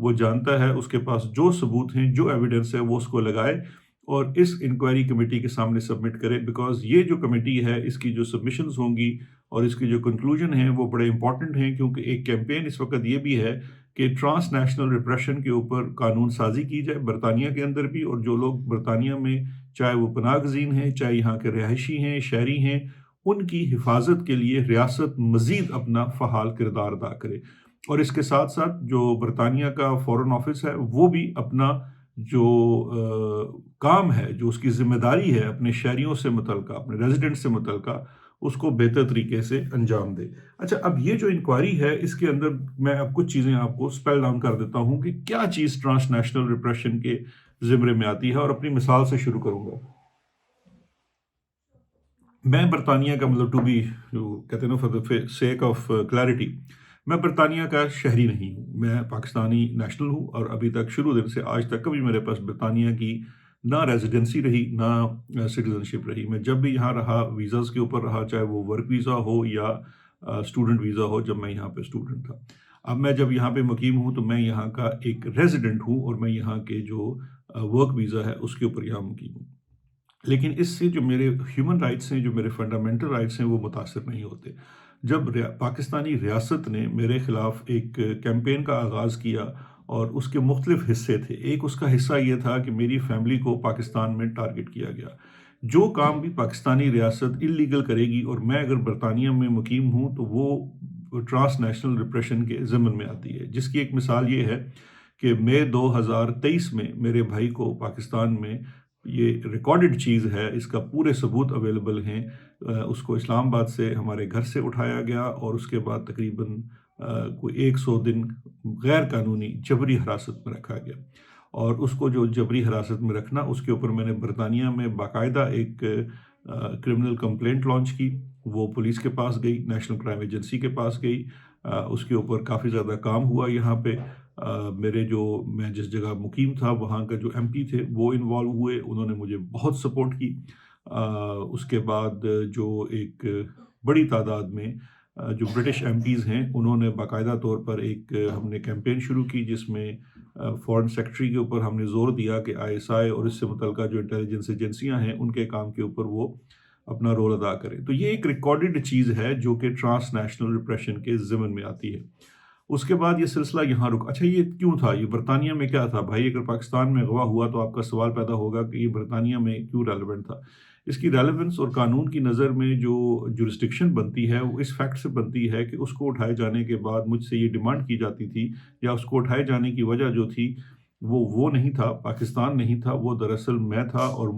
وہ جانتا ہے، اس کے پاس جو ثبوت ہیں، جو ایویڈنس ہے وہ اس کو لگائے اور اس انکوائری کمیٹی کے سامنے سبمٹ کرے، بیکاز یہ جو کمیٹی ہے اس کی جو سبمیشنز ہوں گی اور اس کی جو کنکلوژن ہیں وہ بڑے امپورٹنٹ ہیں، کیونکہ ایک کیمپین اس وقت یہ بھی ہے کہ ٹرانس نیشنل ریپریشن کے اوپر قانون سازی کی جائے برطانیہ کے اندر بھی، اور جو لوگ برطانیہ میں چاہے وہ پناہ گزین ہیں، چاہے یہاں کے رہائشی ہیں، شہری ہیں، ان کی حفاظت کے لیے ریاست مزید اپنا فعال کردار ادا کرے، اور اس کے ساتھ ساتھ جو برطانیہ کا فورن آفس ہے وہ بھی اپنا جو کام ہے، جو اس کی ذمہ داری ہے اپنے شہریوں سے متعلقہ، اپنے ریزیڈنٹ سے متعلقہ، اس کو بہتر طریقے سے انجام دے۔ اچھا، اب یہ جو انکوائری ہے اس کے اندر میں اب کچھ چیزیں آپ کو اسپیل ڈاؤن کر دیتا ہوں کہ کیا چیز ٹرانس نیشنل ریپریشن کے زمرے میں آتی ہے، اور اپنی مثال سے شروع کروں گا۔ میں برطانیہ کا مطلب ٹو بی جو کہتے ہیں نا for the sake of clarity, میں برطانیہ کا شہری نہیں ہوں، میں پاکستانی نیشنل ہوں، اور ابھی تک شروع دن سے آج تک کبھی میرے پاس برطانیہ کی نہ ریزیڈنسی رہی نہ سٹیزن شپ رہی۔ میں جب بھی یہاں رہا ویزاز کے اوپر رہا، چاہے وہ ورک ویزا ہو یا اسٹوڈنٹ ویزا ہو، جب میں یہاں پہ اسٹوڈنٹ تھا۔ اب میں جب یہاں پہ مقیم ہوں تو میں یہاں کا ایک ریزیڈنٹ ہوں، اور میں یہاں کے جو ورک ویزا ہے اس کے اوپر یہاں مقیم ہوں، لیکن اس سے جو میرے ہیومن رائٹس ہیں، جو میرے فنڈامنٹل رائٹس ہیں، وہ متاثر نہیں ہوتے۔ جب پاکستانی ریاست نے میرے خلاف ایک کیمپین کا آغاز کیا، اور اس کے مختلف حصے تھے، ایک اس کا حصہ یہ تھا کہ میری فیملی کو پاکستان میں ٹارگٹ کیا گیا، جو کام بھی پاکستانی ریاست انلیگل کرے گی اور میں اگر برطانیہ میں مقیم ہوں تو وہ ٹرانس نیشنل ریپریشن کے ضمن میں آتی ہے، جس کی ایک مثال یہ ہے کہ مئی 2023 میں میرے بھائی کو پاکستان میں، یہ ریکارڈڈ چیز ہے، اس کا پورے ثبوت اویلیبل ہیں، اس کو اسلام آباد سے ہمارے گھر سے اٹھایا گیا، اور اس کے بعد تقریباً کوئی 100 دن غیر قانونی جبری حراست میں رکھا گیا، اور اس کو جو جبری حراست میں رکھنا، اس کے اوپر میں نے برطانیہ میں باقاعدہ ایک کرمنل کمپلینٹ لانچ کی، وہ پولیس کے پاس گئی، نیشنل کرائم ایجنسی کے پاس گئی، اس کے اوپر کافی زیادہ کام ہوا یہاں پہ۔ میرے جو میں جس جگہ مقیم تھا وہاں کا جو ایم پی تھے وہ انوالو ہوئے، انہوں نے مجھے بہت سپورٹ کی۔ اس کے بعد جو ایک بڑی تعداد میں جو برٹش ایم پیز ہیں، انہوں نے باقاعدہ طور پر ایک ہم نے کیمپین شروع کی، جس میں فورن سیکرٹری کے اوپر ہم نے زور دیا کہ آئی ایس آئی اور اس سے متعلقہ جو انٹیلیجنس ایجنسیاں ہیں ان کے کام کے اوپر وہ اپنا رول ادا کریں۔ تو یہ ایک ریکارڈڈ چیز ہے جو کہ ٹرانس نیشنل ریپریشن کے ضمن میں آتی ہے۔ اس کے بعد یہ سلسلہ یہاں رکا۔ اچھا، یہ کیوں تھا؟ یہ برطانیہ میں کیا تھا بھائی؟ اگر پاکستان میں اغوا ہوا تو آپ کا سوال پیدا ہوگا کہ یہ برطانیہ میں کیوں ریلیونٹ تھا۔ اس کی ریلیونس اور قانون کی نظر میں جو جورسڈکشن بنتی ہے وہ اس فیکٹ سے بنتی ہے کہ اس کو اٹھائے جانے کے بعد مجھ سے یہ ڈیمانڈ کی جاتی تھی، یا اس کو اٹھائے جانے کی وجہ جو تھی وہ نہیں تھا، پاکستان نہیں تھا، وہ دراصل میں تھا، اور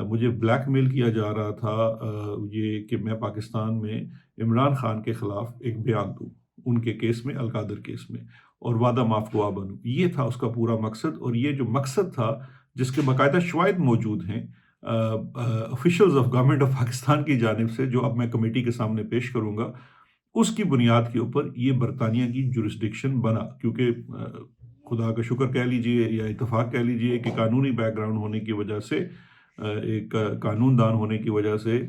مجھے بلیک میل کیا جا رہا تھا یہ کہ میں پاکستان میں عمران خان کے خلاف ایک بیان دوں، ان کے کیس میں، القادر کیس میں، اور وعدہ معاف گواہ بنوں۔ یہ تھا اس کا پورا مقصد، اور یہ جو مقصد تھا جس کے باقاعدہ شواہد موجود ہیں officials of government of Pakistan کی جانب سے، جو اب میں کمیٹی کے سامنے پیش کروں گا، اس کی بنیاد کے اوپر یہ برطانیہ کی جورسڈکشن بنا، کیونکہ خدا کا شکر کہہ لیجئے یا اتفاق کہہ لیجئے کہ قانونی بیک گراؤنڈ ہونے کی وجہ سے، ایک قانون دان ہونے کی وجہ سے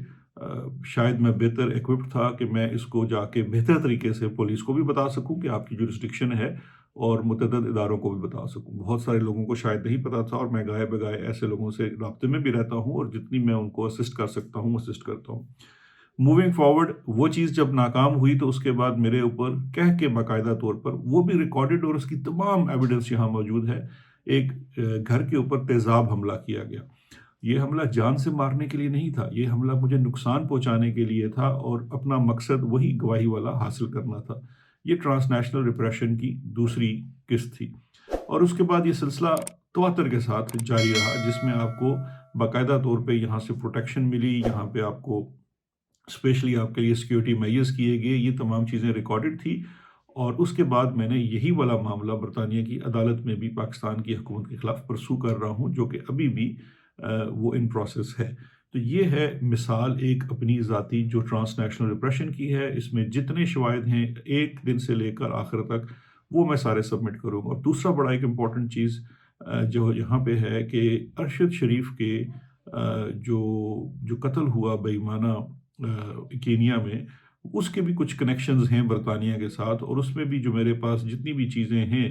شاید میں بہتر ایکوپڈ تھا کہ میں اس کو جا کے بہتر طریقے سے پولیس کو بھی بتا سکوں کہ آپ کی جورسڈکشن ہے، اور متعدد اداروں کو بھی بتا سکوں۔ بہت سارے لوگوں کو شاید نہیں پتا تھا، اور میں گائے بگائے ایسے لوگوں سے رابطے میں بھی رہتا ہوں، اور جتنی میں ان کو اسسٹ کر سکتا ہوں اسسٹ کرتا ہوں۔ موونگ فارورڈ وہ چیز جب ناکام ہوئی تو اس کے بعد میرے اوپر کہہ کے باقاعدہ طور پر، وہ بھی ریکارڈڈ اور اس کی تمام ایویڈنس یہاں موجود ہے، ایک گھر کے اوپر تیزاب حملہ کیا گیا۔ یہ حملہ جان سے مارنے کے لیے نہیں تھا، یہ حملہ مجھے نقصان پہنچانے کے لیے تھا، اور اپنا مقصد وہی گواہی والا حاصل کرنا تھا۔ یہ ٹرانس نیشنل ریپریشن کی دوسری قسط تھی، اور اس کے بعد یہ سلسلہ تواتر کے ساتھ جاری رہا، جس میں آپ کو باقاعدہ طور پہ یہاں سے پروٹیکشن ملی، یہاں پہ آپ کو اسپیشلی آپ کے لیے سیکیورٹی میجرز کیے گئے، یہ تمام چیزیں ریکارڈڈ تھی۔ اور اس کے بعد میں نے یہی والا معاملہ برطانیہ کی عدالت میں بھی پاکستان کی حکومت کے خلاف پرسو کر رہا ہوں، جو کہ ابھی بھی وہ ان پروسیس ہے۔ تو یہ ہے مثال ایک اپنی ذاتی جو ٹرانس نیشنل ریپریشن کی ہے، اس میں جتنے شواہد ہیں ایک دن سے لے کر آخر تک وہ میں سارے سبمٹ کروں گا۔ اور دوسرا بڑا ایک امپورٹنٹ چیز جو یہاں پہ ہے کہ ارشد شریف کے جو قتل ہوا بے ایمانہ کینیا میں، اس کے بھی کچھ کنیکشنز ہیں برطانیہ کے ساتھ، اور اس میں بھی جو میرے پاس جتنی بھی چیزیں ہیں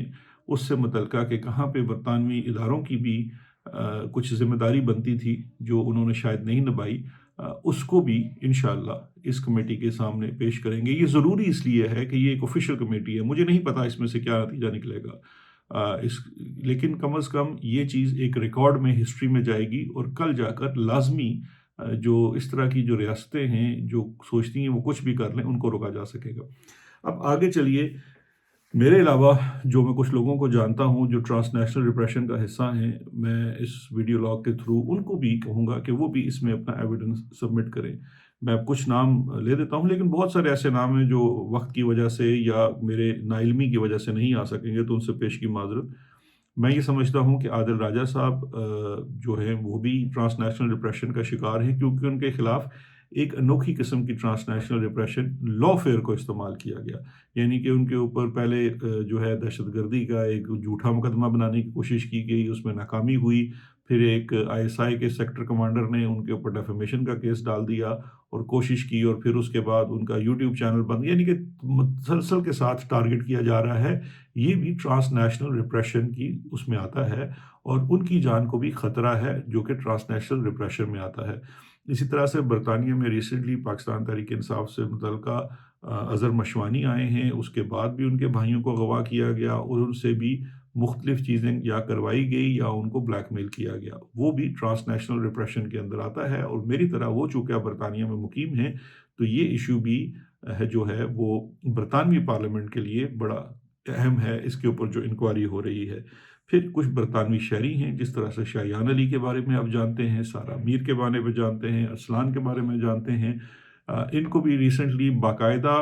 اس سے متعلقہ کہ کہاں پہ برطانوی اداروں کی بھی کچھ ذمہ داری بنتی تھی جو انہوں نے شاید نہیں نبھائی، اس کو بھی انشاءاللہ اس کمیٹی کے سامنے پیش کریں گے۔ یہ ضروری اس لیے ہے کہ یہ ایک آفیشیل کمیٹی ہے، مجھے نہیں پتا اس میں سے کیا نتیجہ نکلے گا، لیکن کم از کم یہ چیز ایک ریکارڈ میں ہسٹری میں جائے گی، اور کل جا کر لازمی جو اس طرح کی جو ریاستیں ہیں جو سوچتی ہیں وہ کچھ بھی کر لیں، ان کو روکا جا سکے گا۔ اب آگے چلیے، میرے علاوہ جو میں کچھ لوگوں کو جانتا ہوں جو ٹرانس نیشنل ریپریشن کا حصہ ہیں، میں اس ویڈیو لاگ کے تھرو ان کو بھی کہوں گا کہ وہ بھی اس میں اپنا ایویڈنس سبمٹ کریں۔ میں کچھ نام لے دیتا ہوں، لیکن بہت سارے ایسے نام ہیں جو وقت کی وجہ سے یا میرے ناعلمی کی وجہ سے نہیں آ سکیں گے، تو ان سے پیش کی معذرت۔ میں یہ سمجھتا ہوں کہ عادل راجہ صاحب جو ہیں وہ بھی ٹرانس نیشنل ریپریشن کا شکار ہیں، کیونکہ ان کے خلاف ایک انوکھی قسم کی ٹرانس نیشنل ریپریشن لا فیئر کو استعمال کیا گیا، یعنی کہ ان کے اوپر پہلے جو ہے دہشت گردی کا ایک جھوٹا مقدمہ بنانے کی کوشش کی گئی، اس میں ناکامی ہوئی، پھر ایک ISI کے سیکٹر کمانڈر نے ان کے اوپر ڈیفیمیشن کا کیس ڈال دیا اور کوشش کی، اور پھر اس کے بعد ان کا یوٹیوب چینل بند، یعنی کہ مسلسل کے ساتھ ٹارگٹ کیا جا رہا ہے۔ یہ بھی ٹرانس نیشنل ریپریشن کی اس میں آتا ہے، اور ان کی جان کو بھی خطرہ ہے جو کہ ٹرانس نیشنل ریپریشن میں آتا ہے۔ اسی طرح سے برطانیہ میں ریسنٹلی پاکستان تحریک انصاف سے متعلقہ اظہر مشوانی آئے ہیں، اس کے بعد بھی ان کے بھائیوں کو اغوا کیا گیا، اور ان سے بھی مختلف چیزیں یا کروائی گئی یا ان کو بلیک میل کیا گیا، وہ بھی ٹرانس نیشنل ریپریشن کے اندر آتا ہے۔ اور میری طرح وہ چونکہ برطانیہ میں مقیم ہیں، تو یہ ایشو بھی جو ہے وہ برطانوی پارلیمنٹ کے لیے بڑا اہم ہے، اس کے اوپر جو انکوائری ہو رہی ہے۔ پھر کچھ برطانوی شہری ہیں، جس طرح سے شایان علی کے بارے میں آپ جانتے ہیں، سارہ میر کے بارے میں جانتے ہیں، ارسلان کے بارے میں جانتے ہیں، ان کو بھی ریسنٹلی باقاعدہ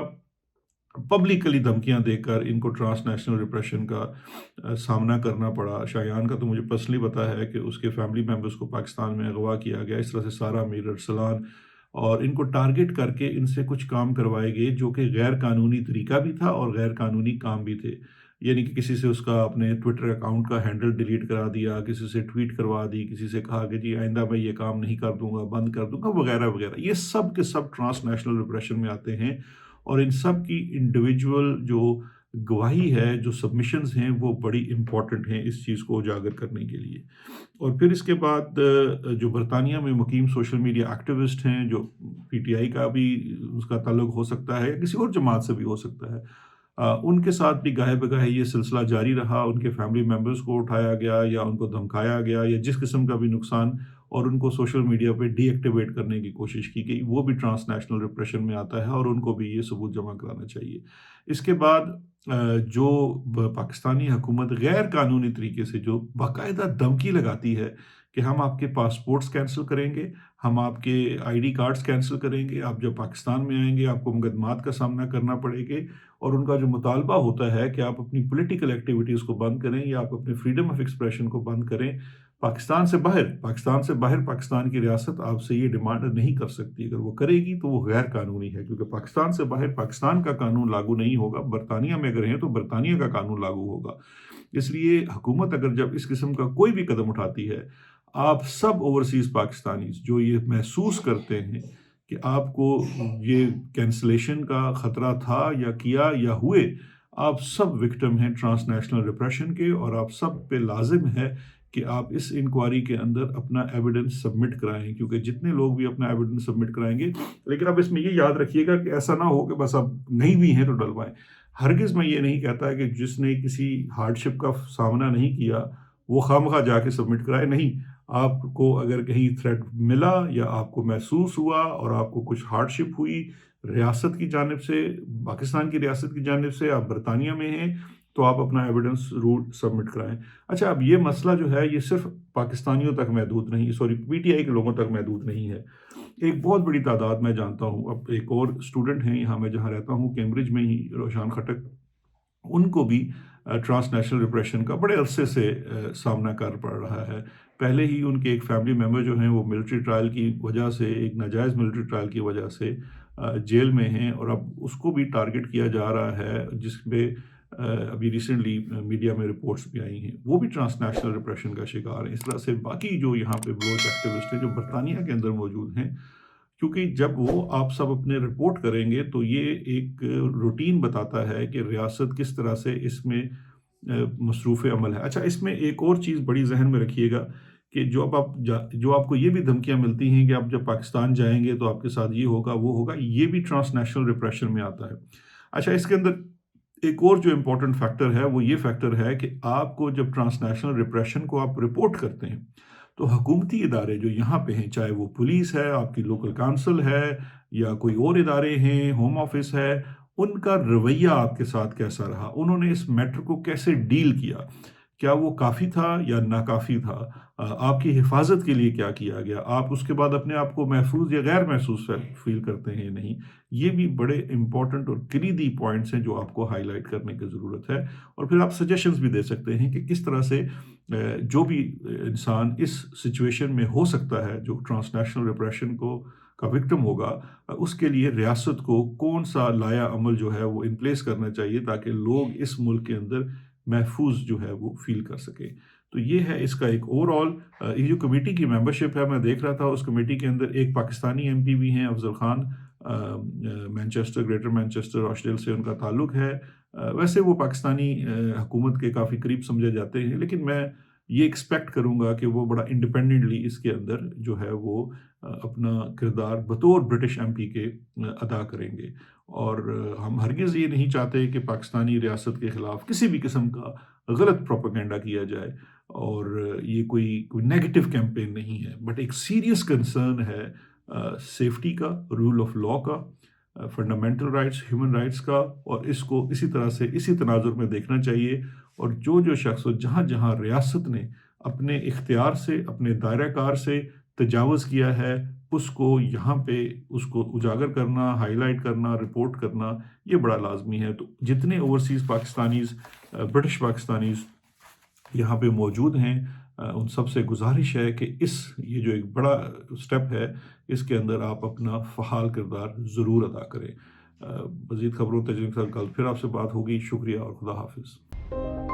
پبلکلی دھمکیاں دے کر ان کو ٹرانس نیشنل ریپریشن کا سامنا کرنا پڑا۔ شایان کا تو مجھے پرسنلی پتا ہے کہ اس کے فیملی ممبرز کو پاکستان میں اغوا کیا گیا، اس طرح سے سارہ میر، ارسلان، اور ان کو ٹارگٹ کر کے ان سے کچھ کام کروائے گئے جو کہ غیر قانونی طریقہ بھی تھا اور غیر قانونی کام بھی تھے، یعنی کہ کسی سے اس کا اپنے ٹویٹر اکاؤنٹ کا ہینڈل ڈیلیٹ کرا دیا، کسی سے ٹویٹ کروا دی، کسی سے کہا کہ جی آئندہ میں یہ کام نہیں کر دوں گا، بند کر دوں گا، وغیرہ وغیرہ۔ یہ سب کے سب ٹرانس نیشنل ریپریشن میں آتے ہیں، اور ان سب کی انڈیویجول جو گواہی ہے، جو سبمیشنز ہیں، وہ بڑی امپورٹنٹ ہیں اس چیز کو اجاگر کرنے کے لیے۔ اور پھر اس کے بعد جو برطانیہ میں مقیم سوشل میڈیا ایکٹیوسٹ ہیں، جو PTI کا بھی اس کا تعلق ہو سکتا ہے یا کسی اور جماعت سے بھی ہو سکتا ہے، ان کے ساتھ بھی گاہے بگاہے یہ سلسلہ جاری رہا، ان کے فیملی ممبرز کو اٹھایا گیا یا ان کو دھمکایا گیا یا جس قسم کا بھی نقصان، اور ان کو سوشل میڈیا پہ ڈی ایکٹیویٹ کرنے کی کوشش کی گئی، وہ بھی ٹرانس نیشنل ریپریشن میں آتا ہے، اور ان کو بھی یہ ثبوت جمع کرانا چاہیے۔ اس کے بعد جو پاکستانی حکومت غیر قانونی طریقے سے جو باقاعدہ دھمکی لگاتی ہے کہ ہم آپ کے پاسپورٹس کینسل کریں گے، ہم آپ کے ID کارڈز کینسل کریں گے، آپ جب پاکستان میں آئیں گے آپ کو مقدمات کا سامنا کرنا پڑے گا، اور ان کا جو مطالبہ ہوتا ہے کہ آپ اپنی پولیٹیکل ایکٹیویٹیز کو بند کریں یا آپ اپنے فریڈم آف ایکسپریشن کو بند کریں، پاکستان سے باہر پاکستان کی ریاست آپ سے یہ ڈیمانڈ نہیں کر سکتی، اگر وہ کرے گی تو وہ غیر قانونی ہے، کیونکہ پاکستان سے باہر پاکستان کا قانون لاگو نہیں ہوگا، برطانیہ میں اگر ہیں تو برطانیہ کا قانون لاگو ہوگا۔ اس لیے حکومت اگر جب اس قسم کا کوئی بھی قدم اٹھاتی ہے، آپ سب اوورسیز پاکستانیز جو یہ محسوس کرتے ہیں کہ آپ کو یہ کینسلیشن کا خطرہ تھا یا کیا یا ہوئے، آپ سب وکٹم ہیں ٹرانس نیشنل ریپریشن کے، اور آپ سب پہ لازم ہے کہ آپ اس انکوائری کے اندر اپنا ایویڈنس سبمٹ کرائیں، کیونکہ جتنے لوگ بھی اپنا ایویڈنس سبمٹ کرائیں گے، لیکن اب اس میں یہ یاد رکھیے گا کہ ایسا نہ ہو کہ بس اب نہیں بھی ہیں تو ڈلوائیں۔ ہرگز میں یہ نہیں کہتا کہ جس نے کسی ہارڈشپ کا سامنا نہیں کیا وہ خواہ جا کے سبمٹ کرائے، نہیں، آپ کو اگر کہیں تھریٹ ملا یا آپ کو محسوس ہوا اور آپ کو کچھ ہارڈشپ ہوئی ریاست کی جانب سے، پاکستان کی ریاست کی جانب سے، آپ برطانیہ میں ہیں، تو آپ اپنا ایویڈنس ضرور سبمٹ کرائیں۔ اچھا، اب یہ مسئلہ جو ہے یہ صرف پاکستانیوں تک محدود نہیں، PTI کے لوگوں تک محدود نہیں ہے، ایک بہت بڑی تعداد میں جانتا ہوں۔ اب ایک اور اسٹوڈنٹ ہیں یہاں میں جہاں رہتا ہوں کیمبرج میں ہی، روشان خٹک، ان کو بھی ٹرانس نیشنل ریپریشن کا بڑے عرصے سے سامنا کر پڑ رہا ہے۔ پہلے ہی ان کے ایک فیملی ممبر جو ہیں وہ ملٹری ٹرائل کی وجہ سے، ایک ناجائز ملٹری ٹرائل کی وجہ سے جیل میں ہیں، اور اب اس کو بھی ٹارگٹ کیا جا رہا ہے، جس پہ ابھی ریسنٹلی میڈیا میں رپورٹس بھی آئی ہیں، وہ بھی ٹرانس نیشنل ریپریشن کا شکار ہیں۔ اس طرح سے باقی جو یہاں پہ بلوچ ایکٹیوسٹ ہیں جو برطانیہ کے اندر موجود ہیں، کیونکہ جب وہ آپ سب اپنے رپورٹ کریں گے تو یہ ایک روٹین بتاتا ہے کہ ریاست کس طرح سے اس میں مصروف عمل ہے۔ اچھا، اس میں ایک اور چیز بڑی ذہن میں رکھیے گا کہ جو آپ کو یہ بھی دھمکیاں ملتی ہیں کہ آپ جب پاکستان جائیں گے تو آپ کے ساتھ یہ ہوگا وہ ہوگا، یہ بھی ٹرانس نیشنل ریپریشن میں آتا ہے۔ اچھا، اس کے اندر ایک اور جو امپورٹنٹ فیکٹر ہے وہ یہ فیکٹر ہے کہ آپ کو جب ٹرانس نیشنل ریپریشن کو آپ رپورٹ کرتے ہیں تو حکومتی ادارے جو یہاں پہ ہیں، چاہے وہ پولیس ہے، آپ کی لوکل کانسل ہے، یا کوئی اور ادارے ہیں، ہوم آفس ہے، ان کا رویہ آپ کے ساتھ کیسا رہا، انہوں نے اس میٹر کو کیسے ڈیل کیا، کیا وہ کافی تھا یا ناکافی تھا، آپ کی حفاظت کے لیے کیا کیا گیا، آپ اس کے بعد اپنے آپ کو محفوظ یا غیر محسوس فیل کرتے ہیں نہیں، یہ بھی بڑے امپورٹنٹ اور کلیدی پوائنٹس ہیں جو آپ کو ہائی لائٹ کرنے کی ضرورت ہے۔ اور پھر آپ سجیشنز بھی دے سکتے ہیں کہ کس طرح سے جو بھی انسان اس سچویشن میں ہو سکتا ہے، جو ٹرانس نیشنل ریپریشن کا وکٹم ہوگا، اس کے لیے ریاست کو کون سا لایا عمل جو ہے وہ ان پلیس کرنا چاہیے تاکہ لوگ اس ملک کے اندر محفوظ جو ہے وہ فیل کر سکیں۔ تو یہ ہے اس کا ایک اوور آل یہ جو کمیٹی کی ممبرشپ ہے، میں دیکھ رہا تھا اس کمیٹی کے اندر ایک پاکستانی ایم پی بھی ہیں، افضل خان، مینچسٹر، گریٹر مینچسٹر آسٹریل سے ان کا تعلق ہے۔ ویسے وہ پاکستانی حکومت کے کافی قریب سمجھے جاتے ہیں، لیکن میں یہ ایکسپیکٹ کروں گا کہ وہ بڑا انڈیپینڈنٹلی اس کے اندر جو ہے وہ اپنا کردار بطور برٹش ایم پی کے ادا کریں گے۔ اور ہم ہرگز یہ نہیں چاہتے کہ پاکستانی ریاست کے خلاف کسی بھی قسم کا غلط پروپیگنڈا کیا جائے، اور یہ کوئی نیگیٹو کیمپین نہیں ہے، بٹ ایک سیریس کنسرن ہے سیفٹی کا، رول آف لاء کا، فنڈامنٹل رائٹس، ہیومن رائٹس کا، اور اس کو اسی طرح سے اسی تناظر میں دیکھنا چاہیے۔ اور جو شخص جہاں جہاں ریاست نے اپنے اختیار سے، اپنے دائرہ کار سے تجاوز کیا ہے، اس کو یہاں پہ اس کو اجاگر کرنا، ہائی لائٹ کرنا، رپورٹ کرنا، یہ بڑا لازمی ہے۔ تو جتنے اوورسیز پاکستانیز، برٹش پاکستانیز یہاں پہ موجود ہیں، ان سب سے گزارش ہے کہ یہ جو ایک بڑا سٹیپ ہے، اس کے اندر آپ اپنا فعال کردار ضرور ادا کریں۔ مزید خبروں تجربے کے ساتھ کل پھر آپ سے بات ہوگی۔ شکریہ اور خدا حافظ۔